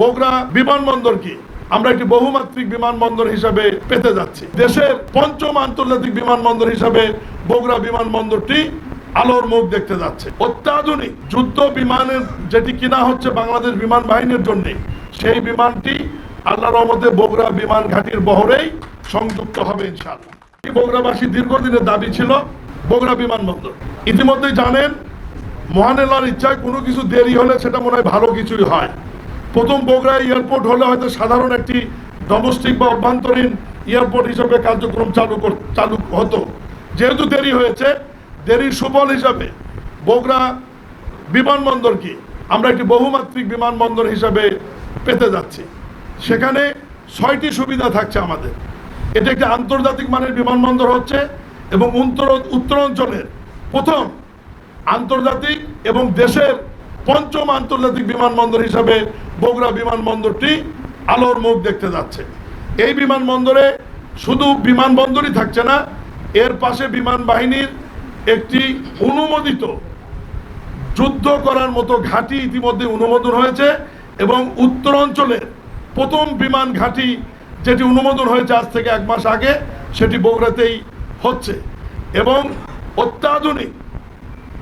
বগুড়া বিমানবন্দর কি আমরা একটি বহুমাত্রিক বিমানবন্দর হিসাবে পেতে যাচ্ছি। দেশের পঞ্চম আন্তর্জাতিক বিমানবন্দর হিসাবে বগুড়া বিমানবন্দরটি আলোর মুখ দেখতে যাচ্ছে। অত্যাধুনিক যুদ্ধ বিমানের যেটি কিনা হচ্ছে বাংলাদেশ বিমান বাহিনীর জন্য, সেই বিমানটি আল্লাহর রহমতে বগুড়া বিমান ঘাঁটির বহরেই সংযুক্ত হবে ইনশাআল্লাহ। বগুড়াবাসী দীর্ঘদিনের দাবি ছিল বগুড়া বিমানবন্দর। ইতিমধ্যে জানেন মহান আল্লাহর ইচ্ছায় কোনো কিছু দেরি হলে সেটা মনে হয় ভালো কিছুই হয়। প্রথম বগুড়া এয়ারপোর্ট হলে হয়তো সাধারণ একটি ডোমেস্টিক বা অভ্যন্তরীণ এয়ারপোর্ট হিসেবে কার্যক্রম চালু হতো। যেহেতু দেরি হয়েছে, দেরির সুফল হিসাবে বগুড়া বিমানবন্দর কি আমরা একটি বহুমাত্রিক বিমানবন্দর হিসাবে পেতে যাচ্ছি। সেখানে 6টি সুবিধা থাকছে আমাদের। এটা একটি আন্তর্জাতিক মানের বিমানবন্দর হচ্ছে এবং উত্তরাঞ্চলের প্রথম আন্তর্জাতিক এবং দেশের পঞ্চম আন্তর্জাতিক বিমানবন্দর হিসাবে বগুড়া বিমানবন্দরটি আলোর মুখ দেখতে যাচ্ছে। এই বিমানবন্দরে শুধু বিমানবন্দরই থাকছে না, এর পাশে বিমান বাহিনীর একটি অনুমোদিত যুদ্ধ করার মতো ঘাঁটি ইতিমধ্যে অনুমোদন হয়েছে এবং উত্তরাঞ্চলের প্রথম বিমান ঘাঁটি যেটি অনুমোদন হয়েছে আজ থেকে 1 মাস আগে, সেটি বগুড়াতেই হচ্ছে। এবং অত্যাধুনিক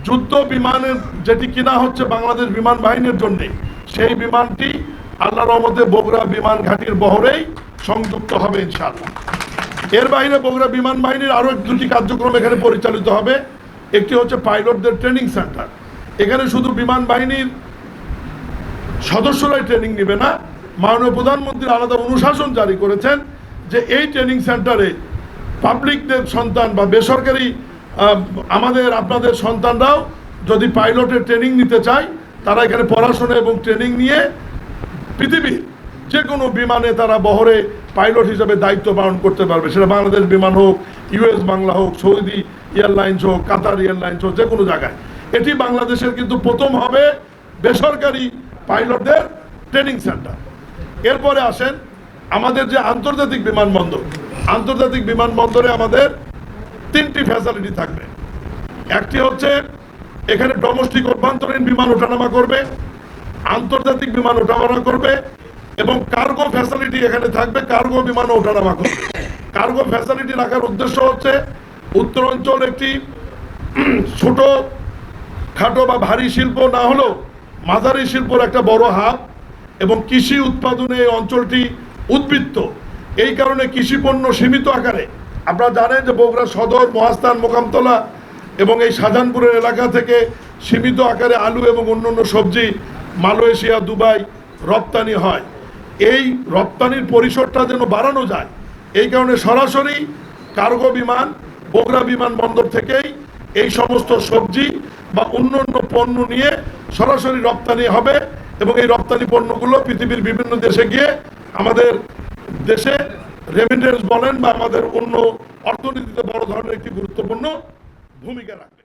যুদ্ধ বিমানের যেটি কিনা হচ্ছে বাংলাদেশ বিমান বাহিনীর জন্য, সেই বিমানটি আল্লাহর রহমতে বগুড়া বিমান ঘাঁটির বহরেই সংযুক্ত হবে ইনশাআল্লাহ। এর বাইরে বগুড়া বিমান বাহিনীর আরও 2টি কার্যক্রম এখানে পরিচালিত হবে। একটি হচ্ছে পাইলটদের ট্রেনিং সেন্টার। এখানে শুধু বিমান বাহিনীর সদস্যরাই ট্রেনিং নেবে না, মাননীয় প্রধানমন্ত্রী আলাদা অনুশাসন জারি করেছেন যে এই ট্রেনিং সেন্টারে পাবলিকদের সন্তান বা বেসরকারি আপনাদের সন্তানরাও যদি পাইলটের ট্রেনিং নিতে চায়, তারা এখানে পড়াশোনা এবং ট্রেনিং নিয়ে পৃথিবীর যে কোনো বিমানে তারা বহরে পাইলট হিসাবে দায়িত্ব পালন করতে পারবে। সেটা বাংলাদেশ বিমান হোক, US বাংলা হোক, সৌদি এয়ারলাইন্স হোক, কাতার এয়ারলাইন্স হোক, যে কোনো জায়গায়। এটি বাংলাদেশের কিন্তু প্রথম হবে বেসরকারি পাইলটদের ট্রেনিং সেন্টার। এরপরে আসেন আমাদের যে আন্তর্জাতিক বিমানবন্দর। আন্তর্জাতিক বিমানবন্দরে আমাদের 3টি ফ্যাসিলিটি থাকবে। একটি হচ্ছে এখানে ডোমেস্টিক অভ্যন্তরীণ বিমান ওঠানামা করবে, আন্তর্জাতিক বিমান ওঠানামা করবে এবং কার্গো ফ্যাসিলিটি এখানে থাকবে, কার্গো বিমান ওঠানামা করবে। কার্গো ফ্যাসিলিটি রাখার উদ্দেশ্য হচ্ছে উত্তরাঞ্চল একটি ছোট খাটো বা ভারী শিল্প না হলেও মাঝারি শিল্পর একটা বড় হাব এবং কৃষি উৎপাদনে এই অঞ্চলটি উদ্বৃত্ত। এই কারণে কৃষি পণ্য সীমিত আকারে, আপনারা জানেন যে বগুড়া সদর, মহাস্থান, মোকামতলা এবং এই শাহজাহানপুরের এলাকা থেকে সীমিত আকারে আলু এবং অন্যান্য সবজি মালয়েশিয়া, দুবাই রপ্তানি হয়। এই রপ্তানির পরিসরটা যেন বাড়ানো যায়, এই কারণে সরাসরি কার্গো বিমান বগুড়া বিমানবন্দর থেকেই এই সমস্ত সবজি বা অন্যান্য পণ্য নিয়ে সরাসরি রপ্তানি হবে এবং এই রপ্তানি পণ্যগুলো পৃথিবীর বিভিন্ন দেশে গিয়ে আমাদের দেশে রেমিটেন্স বলেন বা আমাদের অন্য অর্থনীতিতে বড় ধরনের একটি গুরুত্বপূর্ণ ভূমিকা রাখবে।